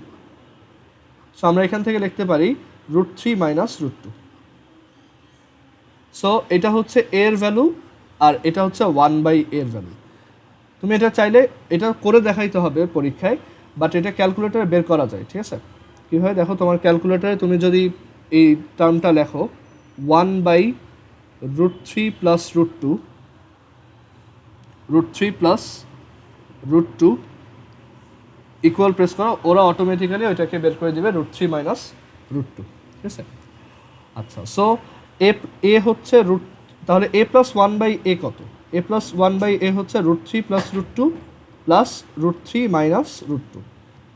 সো আমরা এখান থেকে লিখতে পারি √3 মাইনাস √2। সো এটা হচ্ছে এর ভ্যালু আর এটা হচ্ছে 1/a এর ভ্যালু। তুমি এটা চাইলে এটা করে দেখাইতে হবে পরীক্ষায়, বাট এটা ক্যালকুলেটারে বের করা যায়, ঠিক আছে? কীভাবে দেখো, তোমার ক্যালকুলেটারে তুমি যদি এই টার্মটা লেখো 1/√3 প্লাস √2 √3 প্লাস √2 ইকুয়াল প্রেস করো, ওরা অটোমেটিক্যালি ওইটাকে বের করে দেবে √3 মাইনাস √2, ঠিক আছে? আচ্ছা, সো এ হচ্ছে তাহলে এ প্লাস 1/a কত? এ প্লাস 1/a হচ্ছে √3 plus √2 plus √3 minus √2,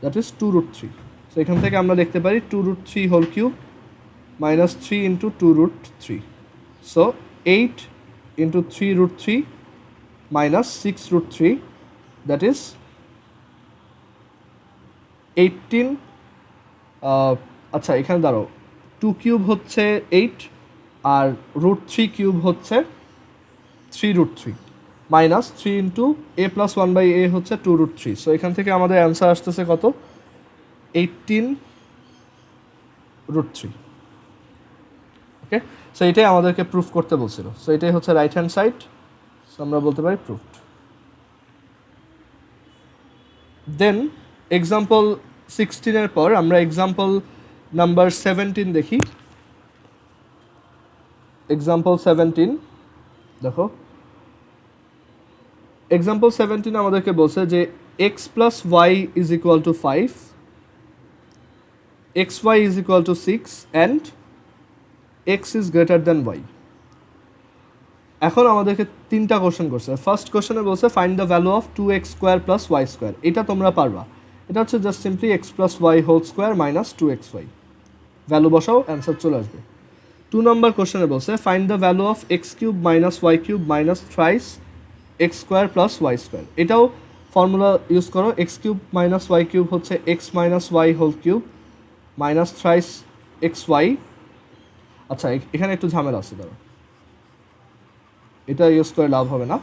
that is 2√3। So এখান থেকে আমরা লিখতে পারি 2√3 whole cube minus 3 into 2√3। So 8 into 3√3 minus 6√3, that is 18। আচ্ছা এখানে দাঁড়াও, 2 কিউব হচ্ছে 8 আর √3 কিউব হচ্ছে 3√3 minus 3 into a plus 1/a হচ্ছে 2√3। সো এখান থেকে আমাদের অ্যান্সার আসতেছে কত? 18√3। ওকে, সো এটাই আমাদেরকে প্রুফ করতে বলছিল। সো এটাই হচ্ছে রাইট হ্যান্ড সাইড। সো আমরা বলতে পারি প্রুফড। দেন এক্সাম্পল 16 পর আমরা এক্সাম্পল নাম্বার 17 দেখি। এক্সাম্পল 17 দেখো, এক্সাম্পল 17 আমাদেরকে বলছে যে x plus Y is equal to 5, xy is equal to 6 and x is greater than y। এখন আমাদেরকে তিনটা কোশ্চেন করছে। ফার্স্ট কোশ্চেনে বলছে find the value of 2x square plus Y square. এটা তোমরা পারবা, এটা হচ্ছে just simply x plus Y whole square minus 2xy। Value বসাও, অ্যান্সার চলে আসবে। 2 নম্বর কোশ্চেনে বলছে find the value of x cube minus Y cube minus thrice x square plus Y square. এটাও ফর্মুলা ইউজ করো, x cube minus Y cube হচ্ছে x minus Y whole cube minus thrice x y. আচ্ছা, এখানে একটু ঝামেলা আছে, ধরো এটা ইউজ করে লাভ হবে না।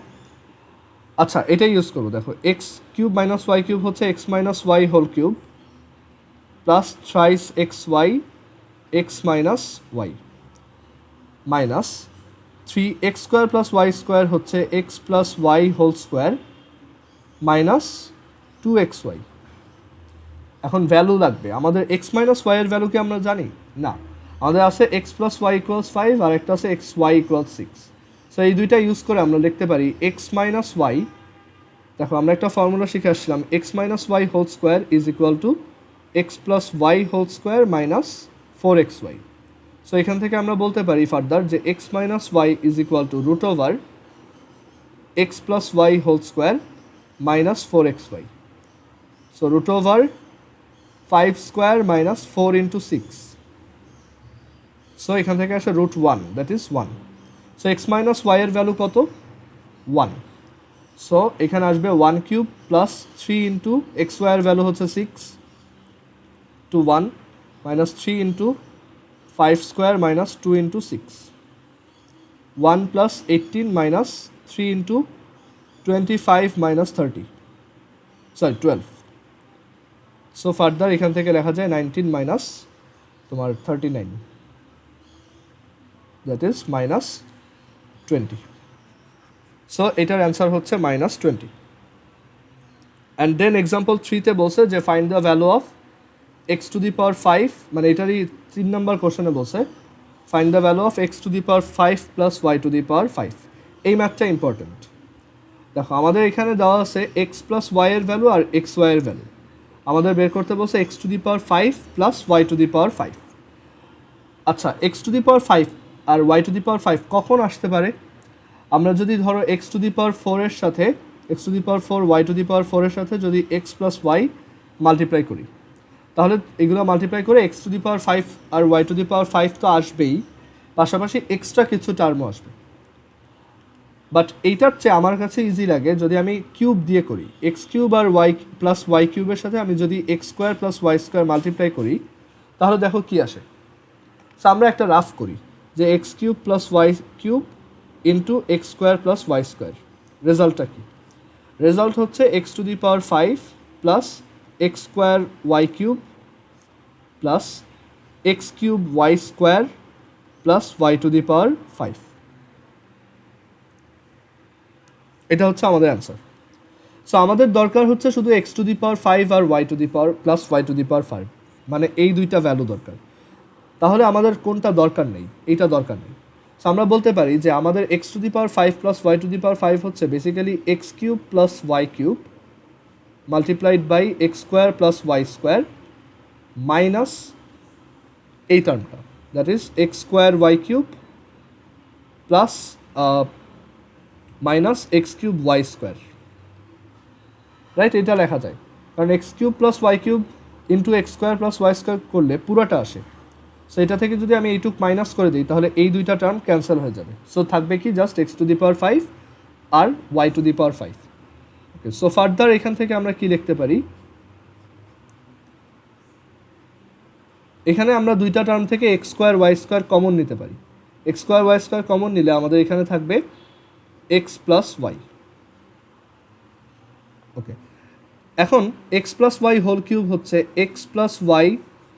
আচ্ছা, এটাই ইউজ করবো। দেখো, x cube minus Y cube হচ্ছে x minus Y whole cube plus thrice x Y x minus y minus 3x square plus Y square হচ্ছে x plus Y whole square minus 2xy। এখন value লাগবে আমাদের। X minus ওয়াইয়ের value কি আমরা জানি? না, আমাদের আছে এক্স প্লাস ওয়াই ইকুয়ালস 5 আর একটা আছে এক্স ওয়াই ইকুয়ালস 6। সো এই দুইটা ইউজ করে আমরা লিখতে পারি এক্স মাইনাস ওয়াই। দেখো, আমরা একটা ফর্মুলা শিখে আসছিলাম, X minus Y whole square is equal to X plus Y whole square minus 4xy। So এখান থেকে আমরা বলতে পারি ফার্দার যে X minus Y is equal to root over X plus Y whole square minus 4xy। So root over 5 square minus 4 into 6। So এখান থেকে আসে root 1, that is 1। So X minus ওয়াইয়ের ভ্যালু কত? 1। সো এখানে আসবে 1 cube plus 3 into x ওয়াইয়ের value হচ্ছে 6 to 1 minus 3 into 5 square minus 2 into 6, 1 প্লাস 18 minus 3 into 25 minus 30, sorry 12। So further এখান থেকে লেখা যায় 19 মাইনাস তোমার 39, দ্যাট ইজ মাইনাস 20। সো এটার অ্যান্সার হচ্ছে মাইনাস 20। অ্যান্ড দেন এক্সাম্পল 3তে বলছে যে find the value of x to the power 5, মানে এটারই 3 নম্বর কোশ্চেনে বলছে find the value of x to the power 5 plus y to the power 5। এই ম্যাথটা ইম্পর্টেন্ট। দেখো, আমাদের এখানে দেওয়া আছে এক্স প্লাস ওয়াইয়ের ভ্যালু আর এক্স ওয়াইয়ের ভ্যালু। আমাদের বের করতে বলছে x to the power 5 plus y to the power 5। আচ্ছা, এক্স টু দি পাওয়ার 5 আর ওয়াই টু দি পাওয়ার 5 কখন আসতে পারে? আমরা যদি ধরো এক্স টু দি পাওয়ার 4 এর সাথে x to the power 4 y to the power 4 এর সাথে যদি এক্স প্লাস ওয়াই মাল্টিপ্লাই করি, তাহলে এগুলো মাল্টিপ্লাই করে এক্স টু দি পাওয়ার 5 আর ওয়াই টু দি পাওয়ার 5 তো আসবেই, পাশাপাশি এক্সট্রা কিছু টার্মও আসবে। বাট এইটার চেয়ে আমার কাছে ইজি লাগে যদি আমি কিউব দিয়ে করি। এক্স কিউব আর ওয়াই প্লাস ওয়াই কিউবের সাথে আমি যদি X square plus Y square multiply করি, তাহলে দেখো কি আসে। সো আমরা একটা রাফ করি যে x cube plus y cube into x square plus Y square. রেজাল্টটা কি? রেজাল্ট হচ্ছে x to the power 5 plus x square y cube plus x cube y square plus y to the power 5। এটা হচ্ছে আমাদের answer. So আমাদের দরকার হচ্ছে শুধু এক্স টু দি পাওয়ার 5 আর Y to the power plus y to the power 5, মানে এই দুইটা ভ্যালু দরকার। তাহলে আমাদের কোনটা দরকার নেই? এইটা দরকার নেই। সো আমরা বলতে পারি যে আমাদের x to the power 5 plus y to the power 5 হচ্ছে basically x cube plus y cube multiplied by x square plus Y square minus এই টার্মটা, that is x square y cube plus minus x cube y square. Right, এটা লেখা যায় কারণ x cube plus y cube into x square plus Y square করলে পুরোটা আসে। So এটা থেকে যদি আমি এইটুক মাইনাস করে দিই তাহলে এই দুইটা টার্ম ক্যান্সেল হয়ে যাবে। সো থাকবে কি just X to the power 5 আর Y to the power 5। Okay, so further এখান থেকে আমরা কি লিখতে পারি? এখানে আমরা দুইটা টার্ম থেকে x square Y square common নিতে পারি। X square Y square common নিলে আমাদের এখানে থাকবে এক্স প্লাস ওয়াই। ওকে, এখন x plus Y whole cube হচ্ছে x plus Y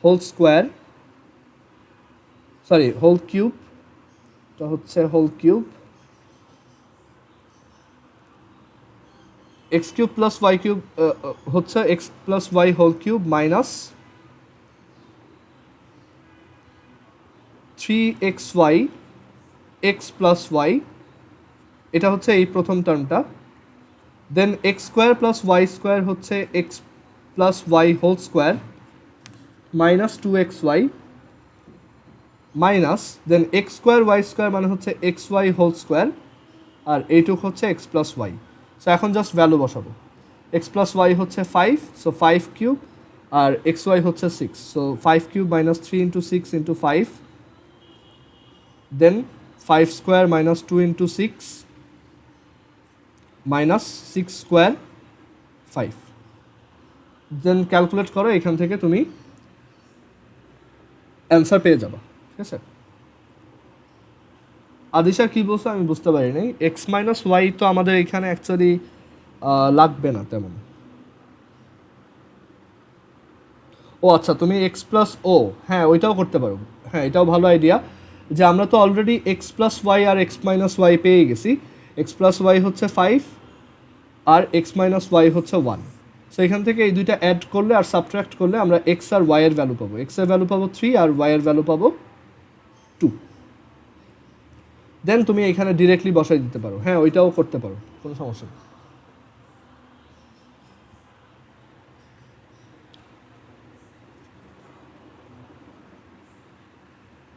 whole square, sorry whole cube, এটা হচ্ছে whole cube, x cube plus y cube হচ্ছে x plus Y whole cube minus 3xy x plus y, এটা হচ্ছে এই প্রথম টার্মটা। Then x square plus Y square হচ্ছে x plus Y whole square minus 2xy minus then x square Y square মানে হচ্ছে X Y whole square, আর এইটুক হচ্ছে এক্স প্লাস ওয়াই। সো এখন জাস্ট ভ্যালু বসাবো। এক্স প্লাস ওয়াই হচ্ছে 5, so 5 cube, আর এক্স ওয়াই হচ্ছে 6, so 5 cube minus 3 into 6 into 5, then 5 square minus 2 into 6 minus 6 square 5, then calculate করো, এখান থেকে তুমি অ্যান্সার পেয়ে যাবা। ঠিক আছে, আদিশা কী বলছো আমি বুঝতে পারি নাই। এক্স মাইনাস ওয়াই তো আমাদের এখানে অ্যাকচুয়ালি লাগবে না তেমন। ও আচ্ছা, তুমি এক্স প্লাস ও, হ্যাঁ ওইটাও করতে পারো, হ্যাঁ এটাও ভালো আইডিয়া, যে আমরা তো অলরেডি এক্স প্লাস ওয়াই আর এক্স মাইনাস ওয়াই পেয়ে গেছি। এক্স প্লাস ওয়াই হচ্ছে 5 আর এক্স মাইনাস ওয়াই হচ্ছে 1, সো এখান থেকে এই দুইটা অ্যাড করলে আর সাবট্রাক্ট করলে আমরা এক্স আর ওয়াই এর ভ্যালু পাবো। এক্স এর ভ্যালু পাবো 3 আর ওয়াই এর ভ্যালু পাবো 2। দেন তুমি এখানে ডিরেক্টলি বসাই দিতে পারো, হ্যাঁ ওইটাও করতে পারো, কোনো সমস্যা নেই।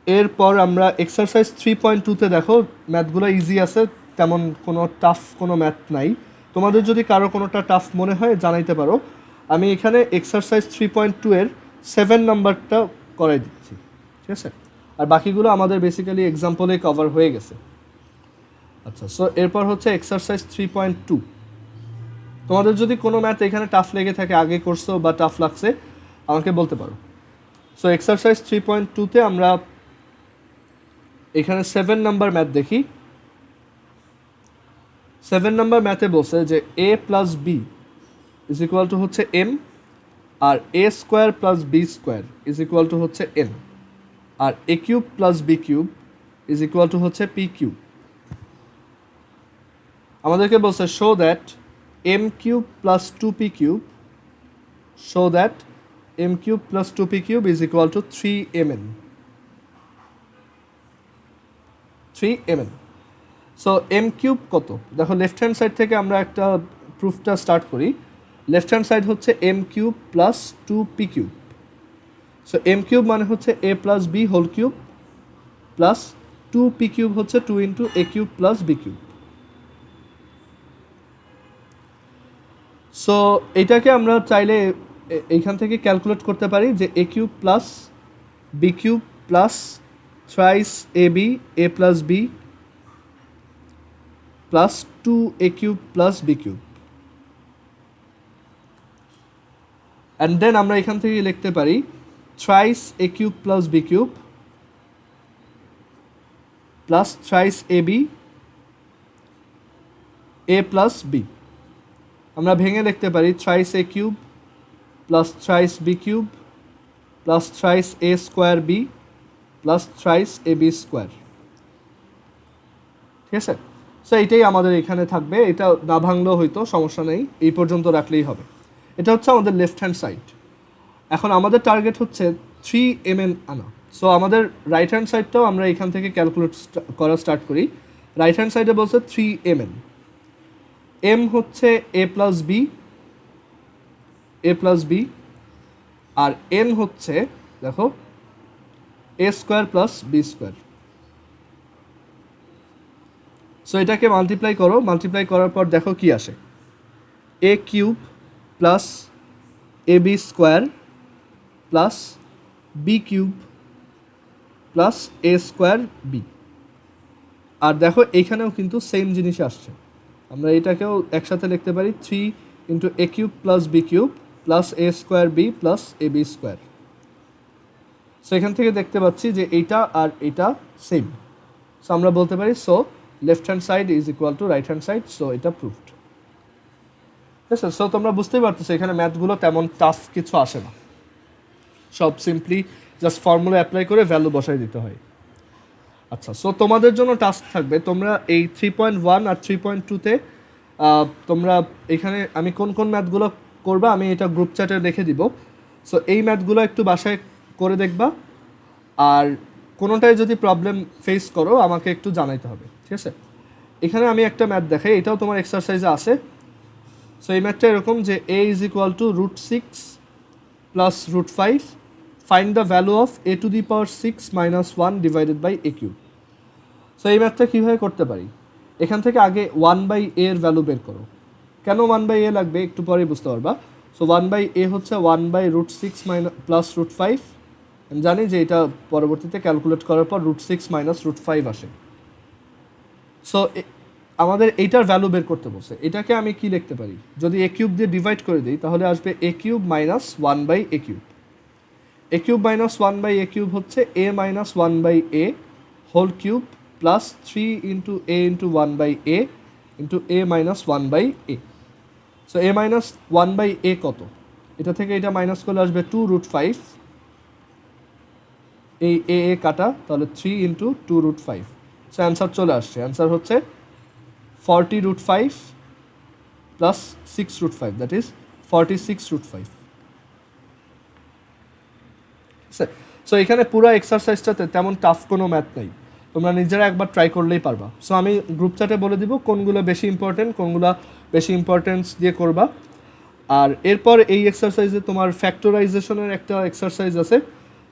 এরপর আমরা এক্সারসাইজ 3.2-তে দেখো, ম্যাথগুলো ইজি আছে, তেমন কোনো টাফ কোনো ম্যাথ নাই। তোমাদের যদি কারো কোনোটা টাফ মনে হয় জানাইতে পারো। আমি এখানে এক্সারসাইজ 3.2 এর 7 নাম্বারটা করাই দিচ্ছি, ঠিক আছে, আর বাকিগুলো আমাদের বেসিক্যালি এক্সাম্পলে কভার হয়ে গেছে। আচ্ছা, সো এরপর হচ্ছে এক্সারসাইজ 3.2। তোমাদের যদি কোনো ম্যাথ এখানে টাফ লেগে থাকে, আগে করছো বা টাফ লাগছে, আমাকে বলতে পারো। সো এক্সারসাইজ 3.2-তে আমরা এখানে 7 নাম্বার ম্যাথ দেখি। 7 নাম্বার ম্যাথে বলছে যে a plus b is equal to হচ্ছে এম, আর a square plus B square is equal to হচ্ছে এন, আর a cube plus B cube is equal to হচ্ছে পি কিউব। আমাদেরকে বলছে show that m cube plus 2p cube, show that m cube plus 2p cube is equal to 3mn। 3mn। So m cube কত দেখো, left hand side থেকে আমরা একটা প্রুফটা start করি। লেফট হ্যান্ড সাইড হচ্ছে m cube plus 2p cube. So m cube মানে হচ্ছে এ plus B whole cube plus 2p cube হচ্ছে 2 into a cube plus B cube. So এইটাকে আমরা চাইলে এইখান থেকে ক্যালকুলেট করতে পারি যে a cube plus B cube plus thrice A B A plus B plus 2a cube plus B cube. And then আমরা এখান থেকে লিখতে পারি thrice a cube plus B cube plus thrice A B A plus b. আমরা ভেঙে লিখতে পারি thrice a cube plus thrice b cube plus thrice a square B plus thrice A b square. ঠিক আছে, সো এইটাই আমাদের এখানে থাকবে। এটা না ভাঙলেও হয়তো সমস্যা নেই, এই পর্যন্ত রাখলেই হবে। এটা হচ্ছে আমাদের লেফট হ্যান্ড সাইড। এখন আমাদের টার্গেট হচ্ছে 3mn আনা। সো আমাদের রাইট হ্যান্ড সাইডটাও আমরা এখান থেকে ক্যালকুলেট করা স্টার্ট করি। রাইট হ্যান্ড সাইডে বলছে 3mn। এম হচ্ছে এ প্লাস বি, এ প্লাস বি, আর এন হচ্ছে দেখো a square plus B square. So এটাকে মাল্টিপ্লাই করো, মাল্টিপ্লাই করার পর দেখো কি আসে, এ cube plus A b square plus B cube plus a square b. আর দেখো এইখানেও কিন্তু সেম জিনিস আসছে, আমরা এটাকেও একসাথে লিখতে পারি 3 into a cube plus B cube plus a square B plus A b square. So এখান থেকে দেখতে পাচ্ছি যে এইটা আর এটা সেম। সো আমরা বলতে পারি so left hand side is equal two right hand side, so এটা প্রুভড। ঠিক আছে, সো তোমরা বুঝতেই পারতেছো এখানে ম্যাথগুলো তেমন টাফ কিছু আসে না, সব সিম্পলি জাস্ট ফর্মুলা অ্যাপ্লাই করে ভ্যালু বসাই দিতে হয়। আচ্ছা, সো তোমাদের জন্য টাস্ক থাকবে, তোমরা এই 3.1 আর 3.2-তে তোমরা এখানে আমি কোন কোন ম্যাথগুলো করবা আমি এটা গ্রুপ চ্যাটে লিখে দিব। সো এই ম্যাথগুলো একটু বাসায় করে দেখবা, আর কোনোটায় যদি প্রবলেম ফেস করো আমাকে একটু জানাইতে হবে, ঠিক আছে? এখানে আমি একটা ম্যাথ দেখাই, এটাও তোমার এক্সারসাইজে আছে। সো এই ম্যাথটা এরকম যে a is equal to √6 plus √5, find the value of a⁶ - 1 divided by a cube. So এই ম্যাথটা কীভাবে করতে পারি, এখান থেকে আগে 1/a এর ভ্যালু বের করো। কেন 1/a লাগবে একটু পরেই বুঝতে পারবা। সো 1/a হচ্ছে 1/√6 প্লাস √5, আমি জানি যে এটা পরবর্তীতে ক্যালকুলেট করার পর √6 - √5 আসে। সো আমাদের এইটার ভ্যালু বের করতে বলছে, এটাকে আমি কি লিখতে পারি, যদি a কিউব দিয়ে ডিভাইড করে দিই তাহলে আসবে a cube minus 1/a cube. a cube minus 1/a cube হচ্ছে a minus 1/a whole cube plus 3 into a into 1/a into a minus 1/a। So a minus 1/a কত, এটা থেকে এটা মাইনাস করলে আসবে 2√5, এই a কাটা, তাহলে 3 ইন্টু 2√5। সো অ্যান্সার চলে আসছে, অ্যান্সার হচ্ছে 40√5 প্লাস 6√5, দ্যাট ইজ 46√5। সো এখানে পুরো এক্সারসাইজটাতে তেমন টাফ কোনো ম্যাথ নেই, তোমরা নিজেরা একবার ট্রাই করলেই পারবা। সো আমি গ্রুপ চ্যাটে বলে দিব কোনগুলো বেশি ইম্পর্টেন্ট, কোনগুলো বেশি ইম্পর্টেন্স দিয়ে করবা। আর এরপর এই এক্সারসাইজে তোমার ফ্যাক্টরাইজেশনের একটা এক্সারসাইজ আছে।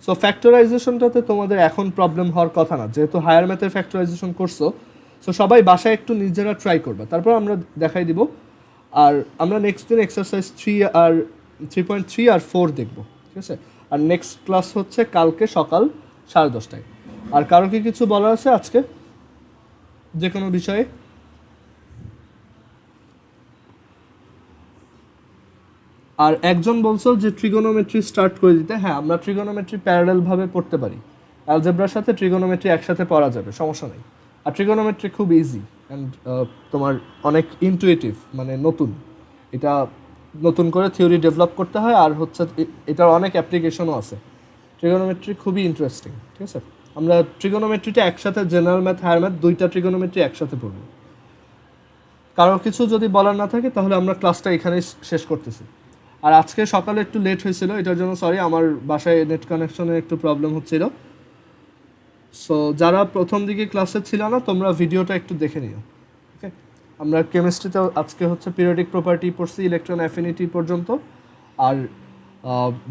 সো ফ্যাক্টরাইজেশনটাতে তোমাদের এখন প্রবলেম হওয়ার কথা না, যেহেতু হায়ার ম্যাথের ফ্যাক্টরাইজেশন করছো। সো সবাই বাসায় একটু নিজেরা ট্রাই করবা, তারপর আমরা দেখাই দিব। আর আমরা নেক্সট দিন এক্সারসাইজ 3.3 আর 4 দেখব, ঠিক আছে? আর নেক্সট ক্লাস হচ্ছে কালকে সকাল 10:30টায়। আর কারো কি কিছু বলার আছে আজকে যে কোনো বিষয়ে? আর একজন বলছো যে ট্রিগোনোমেট্রি স্টার্ট করে দিতে, হ্যাঁ আমরা ট্রিগোনোমেট্রি প্যারালালভাবে পড়তে পারি, অ্যালজেব্রার সাথে ট্রিগোনোমেট্রি একসাথে পড়া যাবে, সমস্যা নেই। আর ট্রিগোনোমেট্রি খুব ইজি অ্যান্ড তোমার অনেক ইনটুইটিভ, মানে নতুন, এটা নতুন করে থিওরি ডেভেলপ করতে হয়, আর হচ্ছে এটার অনেক অ্যাপ্লিকেশনও আছে। ট্রিগোনোমেট্রি খুবই ইন্টারেস্টিং, ঠিক আছে? আমরা ট্রিগোনোমেট্রিটা একসাথে, জেনারেল ম্যাথ হায়ার ম্যাথ দুইটা ট্রিগোনোমেট্রি একসাথে পড়ব। কারো কিছু যদি বলার না থাকে তাহলে আমরা ক্লাসটা এখানেই শেষ করতেছি। আর আজকে সকালে একটু লেট হয়েছিল, এটার জন্য সরি, আমার বাসায় নেট কানেকশনের একটু প্রবলেম হচ্ছিল। সো যারা প্রথম দিকে ক্লাসে ছিল না তোমরা ভিডিওটা একটু দেখে নিও, ওকে? আমরা কেমিস্ট্রিতে আজকে হচ্ছে পিরিয়ডিক প্রপার্টি পড়ছি ইলেকট্রন অ্যাফিনিটি পর্যন্ত, আর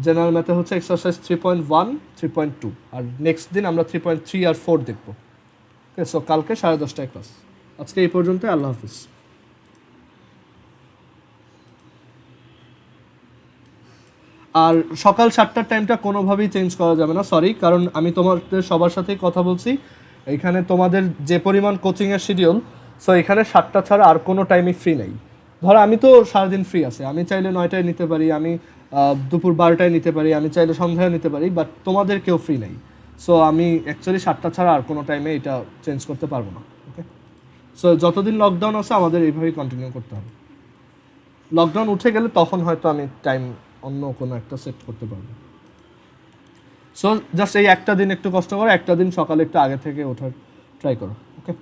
জেনারেল ম্যাথে হচ্ছে এক্সারসাইজ 3.1 3.2, আর নেক্সট দিন আমরা 3.3 আর 4 দেখব, ওকে? সো কালকে 10:30টায় ক্লাস। আজকে এই পর্যন্ত, আল্লাহ হাফিজ। আর সকাল 7টার টাইমটা কোনোভাবেই চেঞ্জ করা যাবে না, সরি, কারণ আমি তোমাদের সবার সাথেই কথা বলছি, এখানে তোমাদের যে পরিমাণ কোচিংয়ের শিডিউল, সো এখানে 7টা ছাড়া আর কোনো টাইমই ফ্রি নেই। ধরো আমি তো সারাদিন ফ্রি আছে, আমি চাইলে 9টায় নিতে পারি, আমি দুপুর 12টায় নিতে পারি, আমি চাইলে সন্ধ্যায় নিতে পারি, বাট তোমাদের কেউ ফ্রি নেই। সো আমি অ্যাকচুয়ালি 7টা ছাড়া আর কোনো টাইমে এটা চেঞ্জ করতে পারবো না, ওকে? সো যতদিন লকডাউন আছে আমাদের এইভাবেই কন্টিনিউ করতে হবে। লকডাউন উঠে গেলে তখন হয়তো আমি টাইম অন্য কোনো একটা সেট করতে পারবো। সো জাস্ট এই একটা দিন একটু কষ্ট করো, একটা দিন সকালে একটু আগে থেকে ওঠার ট্রাই করো, ওকে?